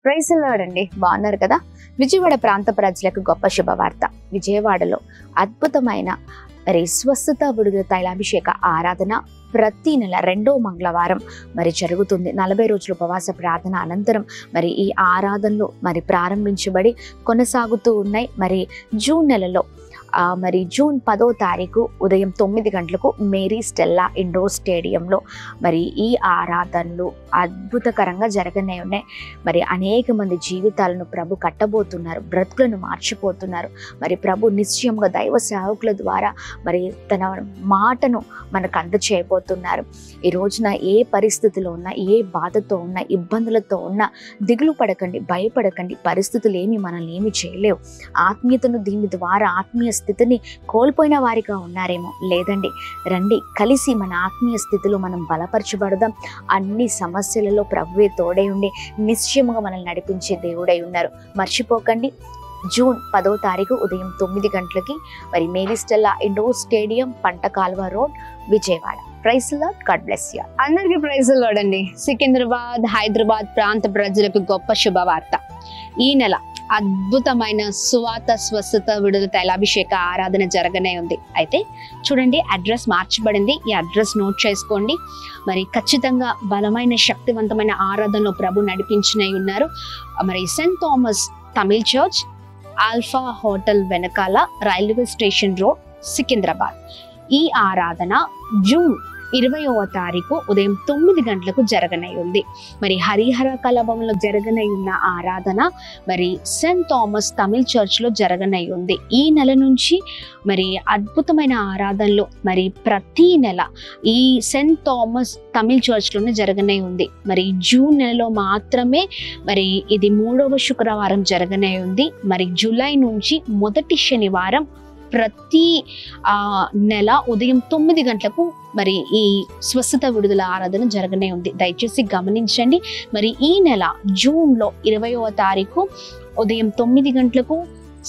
Praise the Lord అండి. బాగున్నారు కదా? విజయవాడ ప్రాంత ప్రజలకు గొప్ప శుభవార్త. విజయవాడలో అద్భుతమైన స్వస్థత విడుదల తైలాభిషేక ఆరాధన ప్రతి నెల 2వ మంగళవారం జరుగుతుంది. 40 రోజుల ఉపవాస ప్రార్థన అనంతరం ఈ ఆరాధనలు ప్రారంభించబడి కొనసాగుతూ ఉన్నాయి. జూన్ నెలలో జూన్ 10వ తారీఖు ఉదయం 9 గంటలకు మేరీ స్టెల్లా ఇండోర్ స్టేడియంలో ఈ ఆరాధనలు అద్భుతకరంగా జరగనే ఉన్నాయి. అనేక మంది జీవితాలను ప్రభు కట్టబోతున్నారు, బ్రతుకులను మార్చిపోతున్నారు. ప్రభు నిశ్చయంగా దైవ సేవకుల ద్వారా తన మాటను మనకు అందచేయబోతున్నారు. ఈ రోజున ఏ పరిస్థితిలో ఉన్నా, ఏ బాధతో ఉన్నా, ఇబ్బందులతో ఉన్నా దిగులు పడకండి, భయపడకండి. పరిస్థితులు మనల్ని ఏమి చేయలేవు. ఆత్మీయతను దీని ద్వారా ఆత్మీయ స్థితిని కోల్పోయిన వారిగా ఉన్నారేమో. లేదండి, రండి కలిసి మన ఆత్మీయ స్థితిలో మనం బలపరచబడదాం. అన్ని సమస్యలలో ప్రభువే తోడై ఉండి నిశ్చయముగా మనల్ని నడిపించే దేవుడై ఉన్నారు. మర్చిపోకండి, జూన్ 10వ తారీఖు ఉదయం 9 గంటలకి Mary Stella indoor stadium, Pantakaluva road, Vijayawada. Praise the Lord. God bless you. అందరికీ ప్రైజ్ ది లార్డ్ అండి. సికింద్రాబాద్, హైదరాబాద్ ప్రాంత ప్రజలకు గొప్ప శుభవార్త. ఈ నెల అద్భుతమైన సువాత స్వస్థత విడుదల తైలాభిషేక ఆరాధన జరగనే ఉంది. అయితే చూడండి, అడ్రస్ మార్చబడింది. ఈ అడ్రస్ నోట్ చేసుకోండి. ఖచ్చితంగా బలమైన శక్తివంతమైన ఆరాధనలో ప్రభు నడిపించినై ఉన్నారు. Saint Thomas Tamil church, alpha hotel వెనకాల, రైల్వే స్టేషన్ రోడ్, సికింద్రాబాద్. ఈ ఆరాధన జూన్ 20వ తారీఖు ఉదయం 9 గంటలకు జరగనై ఉంది. హరిహర కళాభవన్లో జరగనై ఉన్న ఆరాధన సెయింట్ థామస్ తమిళ్ చర్చ్ లో జరగనై ఉంది. ఈ నెల నుంచి అద్భుతమైన ఆరాధనలు ప్రతి నెల ఈ సెయింట్ థామస్ తమిళ్ చర్చ్ లోనే జరగనై ఉంది. జూన్ నెలలో మాత్రమే ఇది 3వ శుక్రవారం జరగనై ఉంది. జూలై నుంచి మొదటి శనివారం ప్రతి నెల ఉదయం 9 గంటలకు ఈ స్వస్థత విడుదల ఆరాధన జరగనే ఉంది. దయచేసి గమనించండి. ఈ నెల జూన్ లో 20వ తారీఖు ఉదయం 9 గంటలకు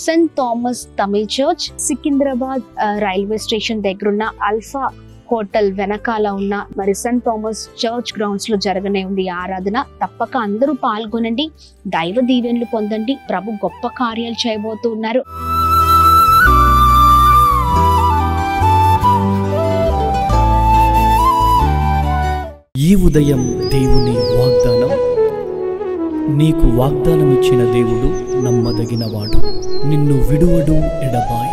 Saint Thomas Tamil church, Secunderabad railway station దగ్గరున్న ఆల్ఫా హోటల్ వెనకాల ఉన్న సెయింట్ థామస్ చర్చ్ గ్రౌండ్స్ లో జరగనే ఉంది ఆరాధన. తప్పక అందరూ పాల్గొనండి, దైవ దీవెనలు పొందండి. ప్రభు గొప్ప కార్యాలు చేయబోతున్నారు. ఈ ఉదయం దేవుని వాగ్దానం. నీకు వాగ్దానం ఇచ్చిన దేవుడు నమ్మదగినవాడు, నిన్ను విడువడు, ఎడబాయడు.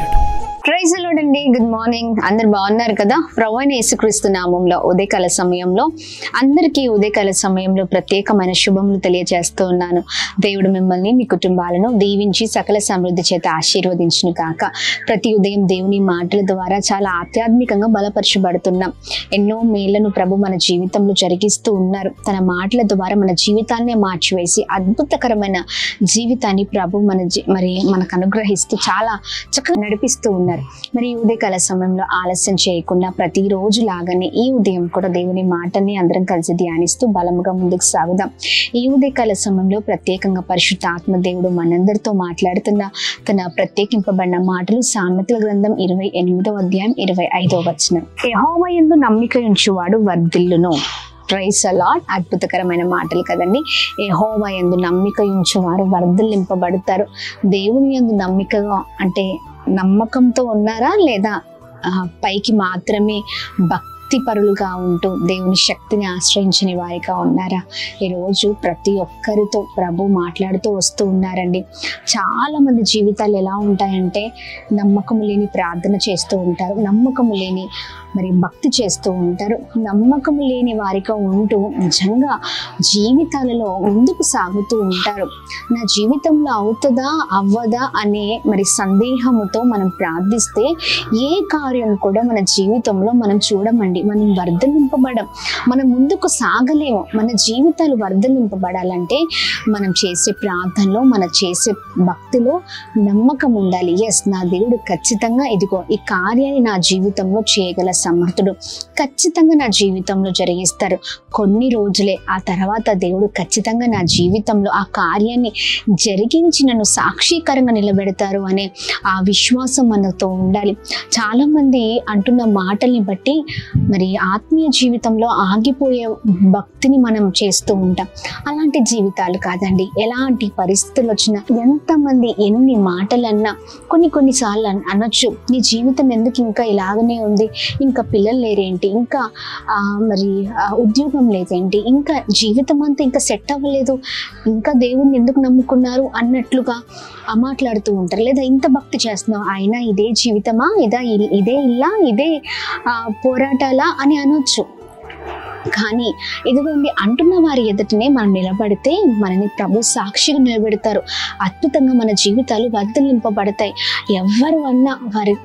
ప్రైజ్ ది లార్డ్ అండి. Good morning. అందరు బాగున్నారు కదా? ప్రభువైన యేసుక్రీస్తు నామంలో ఉదయకాల సమయంలో అందరికీ ఉదయకాల సమయంలో ప్రత్యేకమైన శుభములు తెలియజేస్తూ ఉన్నాను. దేవుడు మిమ్మల్ని, మీ కుటుంబాలను దీవించి సకల సమృద్ధి చేత ఆశీర్వదించును కాక. ప్రతి ఉదయం దేవుని మాటల ద్వారా చాలా ఆధ్యాత్మికంగా బలపరచబడుతున్నాం. ఎన్నో మేళ్లను ప్రభు మన జీవితంలో జరిగిస్తూ ఉన్నారు. తన మాటల ద్వారా మన జీవితాన్ని మార్చివేసి అద్భుతకరమైన జీవితాన్ని ప్రభు మనకు అనుగ్రహిస్తూ చాలా చక్కగా నడిపిస్తూ ఉన్నారు. ఈ ఉదయకాల సమయంలో ఆలస్యం చేయకుండా ప్రతిరోజు లాగానే ఈ ఉదయం కూడా దేవుని మాటని అందరం కలిసి ధ్యానిస్తూ బలముగా ముందుకు సాగుదాం. ఈ ఉదయకాల సమయంలో ప్రత్యేకంగా పరిశుద్ధ ఆత్మ దేవుడు మనందరితో మాట్లాడుతున్న తన ప్రత్యేకింపబడిన మాటలు సామెతల గ్రంథం 28వ అధ్యాయం 25వ వచనం. యెహోవా యందు నమ్మిక ఉంచువాడు వర్ధిల్లును. Praise the Lord. అద్భుతకరమైన మాటలు కదండి. యెహోవా యందు నమ్మిక ఉంచువారు వర్ధిల్లింపబడతారు. దేవుని యందు నమ్మికగా అంటే నమ్మకంతో ఉన్నారా, లేదా పైకి మాత్రమే భక్తి పరులుగా ఉంటూ దేవుని శక్తిని ఆశ్రయించని వారిగా ఉన్నారా? ఈరోజు ప్రతి ఒక్కరితో ప్రభు మాట్లాడుతూ వస్తూ ఉన్నారండి. చాలా మంది జీవితాలు ఎలా ఉంటాయంటే నమ్మకం లేని ప్రార్థన చేస్తూ ఉంటారు, నమ్మకం లేని భక్తి చేస్తూ ఉంటారు. నమ్మకం లేని వారిగా ఉంటూ నిజంగా జీవితాలలో ముందుకు సాగుతూ ఉంటారు. నా జీవితంలో అవుతుందా అవ్వదా అనే సందేహముతో మనం ప్రార్థిస్తే ఏ కార్యం కూడా మన జీవితంలో మనం చూడమండి. మనం వర్ధలింపబడం, మనం ముందుకు సాగలేము. మన జీవితాలు వర్ధలింపబడాలంటే మనం చేసే ప్రార్థనలో, మనం చేసే భక్తిలో నమ్మకం ఉండాలి. ఎస్, నా దేవుడు ఖచ్చితంగా ఇదిగో ఈ కార్యాన్ని నా జీవితంలో చేయగల సమర్థుడు. ఖచ్చితంగా నా జీవితంలో జరిగిస్తారు. కొన్ని రోజులే, ఆ తర్వాత దేవుడు ఖచ్చితంగా నా జీవితంలో ఆ కార్యాన్ని జరిగించి నన్ను సాక్షీకరంగా నిలబెడతారు అనే ఆ విశ్వాసం మనతో ఉండాలి. చాలామంది అంటున్న మాటల్ని బట్టి మరి ఆత్మీయ జీవితంలో ఆగిపోయే భక్తిని మనం చేస్తూ ఉంటాం. అలాంటి జీవితాలు కాదండి. ఎలాంటి పరిస్థితులు వచ్చినా, ఎంతమంది ఎన్ని మాటలన్నా, కొన్నిసార్లు అనొచ్చు, నీ జీవితం ఎందుకు ఇంకా ఇలాగనే ఉంది, ఇంకా పిల్లలు లేరేంటి, ఇంకా మరి ఉద్యోగం లేదేంటి, ఇంకా జీవితం అంతా ఇంకా సెట్ అవ్వలేదు, ఇంకా దేవుణ్ణి ఎందుకు నమ్ముకున్నారు అన్నట్లుగా మాట్లాడుతూ ఉంటారు. లేదా ఇంత భక్తి చేస్తున్నావు అయినా ఇదే జీవితమా, ఇదే ఇల్లా, ఇదే పోరాటాలా అని అనొచ్చు. కానీ ఇదిగోండి, అంటున్న వారి ఎదుటనే మనం నిలబడితే మనని ప్రభు సాక్షిగా నిలబెడతారు. అద్భుతంగా మన జీవితాలు వర్ధలింపబడతాయి. ఎవరు అన్నా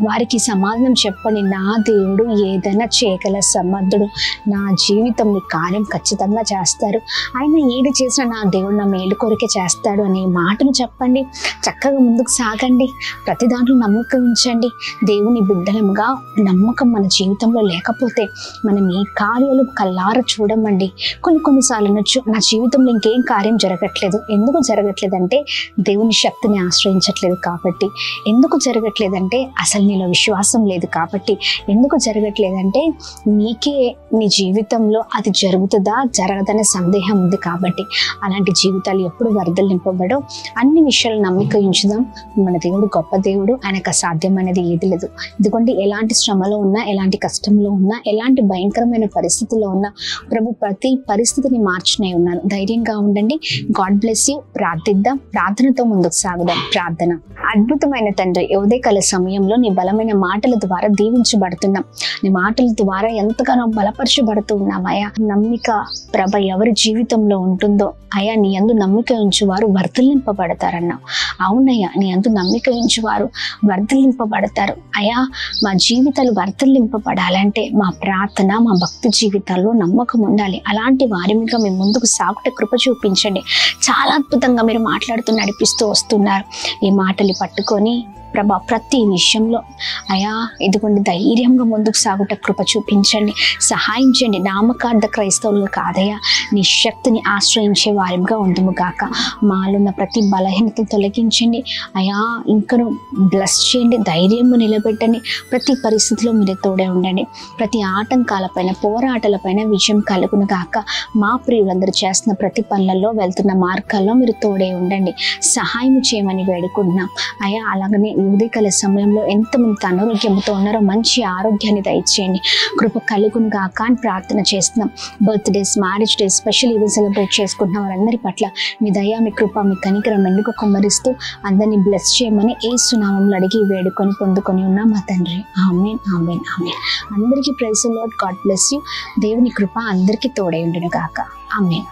వారికి సమాధానం చెప్పని నా దేవుడు ఏదైనా చేయగల సమర్థుడు. నా జీవితంలో కార్యం ఖచ్చితంగా చేస్తారు. ఆయన ఏది చేసినా నా దేవుడు నా మేలు కొరకే చేస్తాడు అనే మాటను చెప్పండి. చక్కగా ముందుకు సాగండి. ప్రతి దాంట్లో నమ్మకం ఉంచండి. దేవుని బిడ్డలముగా నమ్మకం మన జీవితంలో లేకపోతే మనం ఈ కార్యాలు కల్లార చూడమండి. కొన్నిసార్లు అనొచ్చు, నా జీవితంలో ఇంకేం కార్యం జరగట్లేదు. ఎందుకు జరగట్లేదంటే దేవుని శక్తిని ఆశ్రయించట్లేదు కాబట్టి. ఎందుకు జరగట్లేదంటే అసలు నీలో విశ్వాసం లేదు కాబట్టి. ఎందుకు జరగట్లేదంటే నీకే నీ జీవితంలో అది జరుగుతుందా జరగదనే సందేహం ఉంది కాబట్టి. అలాంటి జీవితాలు ఎప్పుడు వరదలు నింపబడో. అన్ని విషయాలు నమ్మిక ఉంచుదాం. మన దేవుడు గొప్ప దేవుడు, ఆయనకు అసాధ్యమైనది ఏది లేదు. ఇదిగోండి, ఎలాంటి శ్రమలో ఉన్నా, ఎలాంటి కష్టంలో ఉన్నా, ఎలాంటి భయంకరమైన పరిస్థితుల్లో ఉన్నా ప్రభు ప్రతి పరిస్థితిని మార్చునే ఉన్నారు. ధైర్యంగా ఉండండి. God bless you. ప్రార్థిద్దాం. ప్రార్థనతో ముందుకు సాగుదాం. ప్రార్థన. అద్భుతమైన తండ్రి, ఉదయకాల సమయంలో నీ బలమైన మాటల ద్వారా దీవించబడుతున్నాం. నీ మాటల ద్వారా ఎంతగానో బలపరచబడుతూ ఉన్నాం అయ్యా. నమ్మిక ప్రభ ఎవరి జీవితంలో ఉంటుందో అయ్యా, నీ యందు నమ్మిక ఉంచువారు వర్ధలింపబడతారన్నావు. అవునయ్యా, నీ యందు నమ్మిక ఉంచువారు వర్ధలింపబడతారు. అయ్యా, మా జీవితాలు వర్ధలింపబడాలంటే మా ప్రార్థన, మా భక్తి జీవితాల్లో నమ్మకం ఉండాలి. అలాంటి వారిగా మేము ముందుకు సాగుట కృప చూపించండి. చాలా అద్భుతంగా మీరు మాట్లాడుతూ నడిపిస్తూ వస్తున్నారు. ఈ మాటలు పట్టుకొని ప్రభా ప్రతి విషయంలో అయా ఇదిగోండి ధైర్యంగా ముందుకు సాగుట కృప చూపించండి. సహాయం చేయండి. నామకార్థ క్రైస్తవులు కాదయ్యా, నీ శక్తిని ఆశ్రయించే వారిగా ఉందుము గాక. మాలున్న ప్రతి బలహీనత తొలగించండి అయా. ఇంకను బ్లెస్ చేయండి. ధైర్యంగా నిలబెట్టండి. ప్రతి పరిస్థితిలో మీరు తోడే ఉండండి. ప్రతి ఆటంకాలపైన, పోరాటాలపైన విజయం కలుగును గాక. మా ప్రియులందరూ చేస్తున్న ప్రతి పనులలో, వెళ్తున్న మార్గాల్లో మీరు తోడే ఉండండి. సహాయం చేయమని వేడుకుంటున్నాం అయా. అలాగనే ఉదయకాల సమయంలో ఎంతమంది అనారోగ్యంతో ఉన్నారో మంచి ఆరోగ్యాన్ని దయచేయండి. కృప కలుగును గాక అని ప్రార్థన చేస్తున్నాం. Birthdays, marriage days, special event celebrate చేసుకుంటున్న వారందరి పట్ల మీ దయ, మీ కృప, మీ కనికరం ఎందుకు కుమ్మరిస్తూ అందరినీ బ్లెస్ చేయమని యేసు నామములో అడిగి వేడుకొని పొందుకొని ఉన్నాం మా తండ్రి. ఆమేన్, ఆమేన్, ఆమేన్. అందరికీ praise the Lord. God bless you. దేవుని కృప అందరికీ తోడై ఉండును గాక. ఆమేన్.